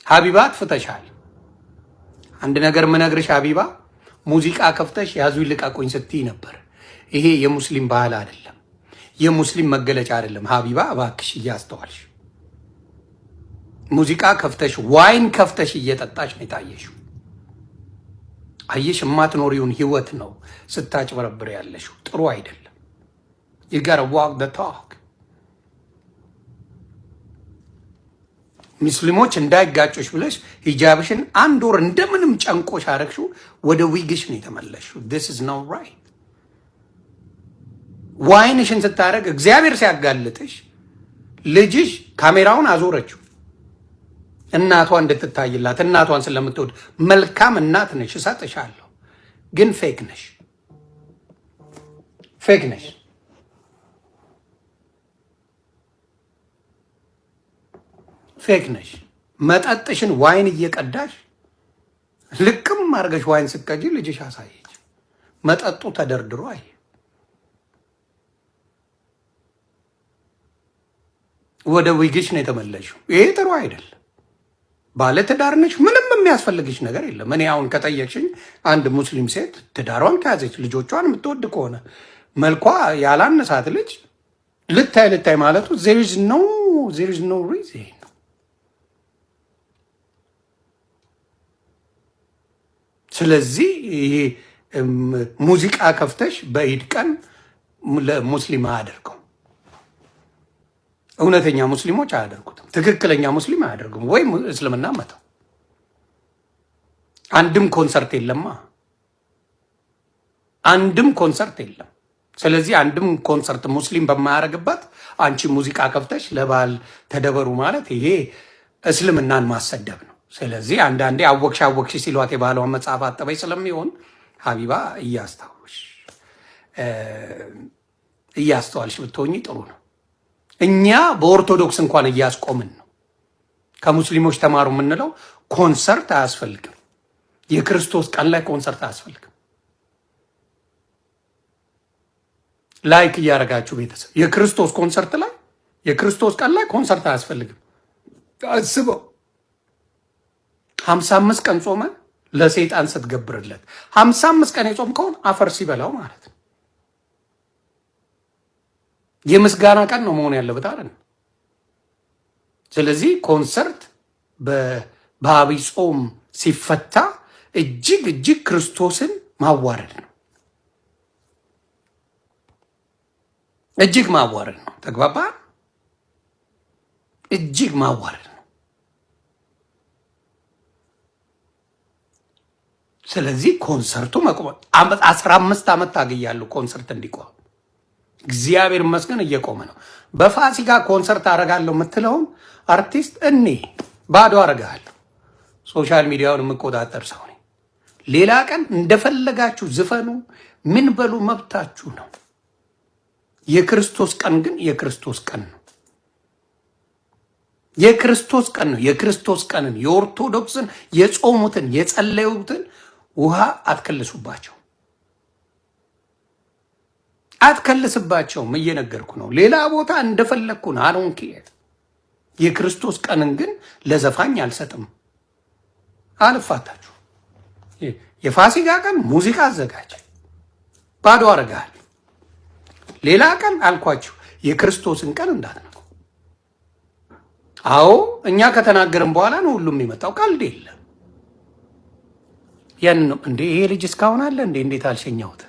ሀቢባ አጥፍተሻል። አንድ ነገር ምነግርሽ ሀቢባ፣ ሙዚቃ ከፍተሽ ያዙ ይልቀቁኝ ስትይ ነበር። ይሄ የሙስሊም ባህል አይደለም፣ የሙስሊም መገለጫ አይደለም። ሀቢባ እባክሽ እያስተዋልሽ ሙዚቃ ከፍተሽ ዋይን ከፍተሽ እየጠጣሽ ነው የታየሽው። አየሽ፣ የማትኖሪውን ህይወት ነው ስታጭበረብር ያለሽው። ጥሩ አይደለም። you gotta walk the talk። ሙስሊሞች እንዳይጋጩሽ ብለሽ ሂጃብሽን አንድ ወር እንደምንም ጨንቆሽ አረግሽው፣ ወደ ዊግሽ ነው የተመለሽው። this is not right። ዋይንሽን ስታረግ እግዚአብሔር ሲያጋልጥሽ ልጅሽ ካሜራውን አዞረችው እናቷ እንድትታይላት። እናቷን ስለምትወድ መልካም እናት ነሽ፣ እሰጥሻለሁ። ግን ፌክ ነሽ፣ ፌክ ነሽ። ፌክ ነሽ። መጠጥሽን ዋይን እየቀዳሽ ልቅም አድርገሽ ዋይን ስትቀጂ ልጅሽ አሳየች። መጠጡ ተደርድሮ አይ ወደ ዊግሽ ነው የተመለሽው። ይሄ ጥሩ አይደለም። ባለ ትዳር ነሽ፣ ምንም የሚያስፈልግሽ ነገር የለም። እኔ አሁን ከጠየቅሽኝ አንድ ሙስሊም ሴት ትዳሯን ከያዘች ልጆቿን የምትወድ ከሆነ መልኳ ያላነሳት ልጅ ልታይ ማለቱ there is no reason። ስለዚህ ይሄ ሙዚቃ ከፍተሽ በኢድ ቀን ለሙስሊም አያደርገው። እውነተኛ ሙስሊሞች አያደርጉትም። ትክክለኛ ሙስሊም አያደርጉም። ወይም እስልምና መተው። አንድም ኮንሰርት የለማ፣ አንድም ኮንሰርት የለም። ስለዚህ አንድም ኮንሰርት ሙስሊም በማያደርግበት አንቺ ሙዚቃ ከፍተሽ ለባል ተደበሩ ማለት ይሄ እስልምናን ማሰደብ ነው። ስለዚህ አንዳንዴ አወቅሽ ሲሏት የባሏን መጽሐፍ አጠበይ ስለሚሆን ሀቢባ እያስተዋልሽ ብትሆኚ ጥሩ ነው። እኛ በኦርቶዶክስ እንኳን እያስቆምን ነው። ከሙስሊሞች ተማሩ የምንለው ኮንሰርት አያስፈልግም። የክርስቶስ ቀን ላይ ኮንሰርት አያስፈልግም። ላይክ እያደረጋችሁ ቤተሰብ፣ የክርስቶስ ኮንሰርት ላይ የክርስቶስ ቀን ላይ ኮንሰርት አያስፈልግም። አስበው 55 ቀን ጾመ ለሰይጣን ስትገብርለት 55 ቀን የጾም ከሆነ አፈር ሲበላው ማለት ነው። የምስጋና ቀን ነው መሆን ያለበት አይደል? ስለዚህ ኮንሰርት በአብይ ጾም ሲፈታ እጅግ ክርስቶስን ማዋረድ ነው። እጅግ ማዋረድ ነው። ተግባባ? እጅግ ማዋረድ ነው። ስለዚህ ኮንሰርቱ መቆም 15 ዓመት ታግያለሁ ኮንሰርት እንዲቆም። እግዚአብሔር ይመስገን እየቆመ ነው። በፋሲካ ኮንሰርት አረጋለሁ የምትለውን አርቲስት እኔ ባዶ አረጋለሁ። ሶሻል ሚዲያውን የምቆጣጠር ሰው ነኝ። ሌላ ቀን እንደፈለጋችሁ ዝፈኑ፣ ምን በሉ፣ መብታችሁ ነው። የክርስቶስ ቀን ግን የክርስቶስ ቀን ነው። የክርስቶስ ቀን ነው። የክርስቶስ ቀንን የኦርቶዶክስን የጾሙትን የጸለዩትን ውሃ አትከልሱባቸው፣ አትከልስባቸውም። እየነገርኩ ነው። ሌላ ቦታ እንደፈለግኩ ነው። አሮንኪ የክርስቶስ ቀንን ግን ለዘፋኝ አልሰጥም። አልፋታችሁ። የፋሲካ ቀን ሙዚቃ አዘጋጅ፣ ባዶ አረጋል። ሌላ ቀን አልኳችሁ የክርስቶስን ቀን እንዳትነኩ። አዎ እኛ ከተናገርን በኋላ ነው ሁሉም የመጣው። ቀልድ የለም። ያን ነው እንዴ? ይሄ ልጅ እስካሁን አለ እንዴ? እንዴት አልሸኛሁት?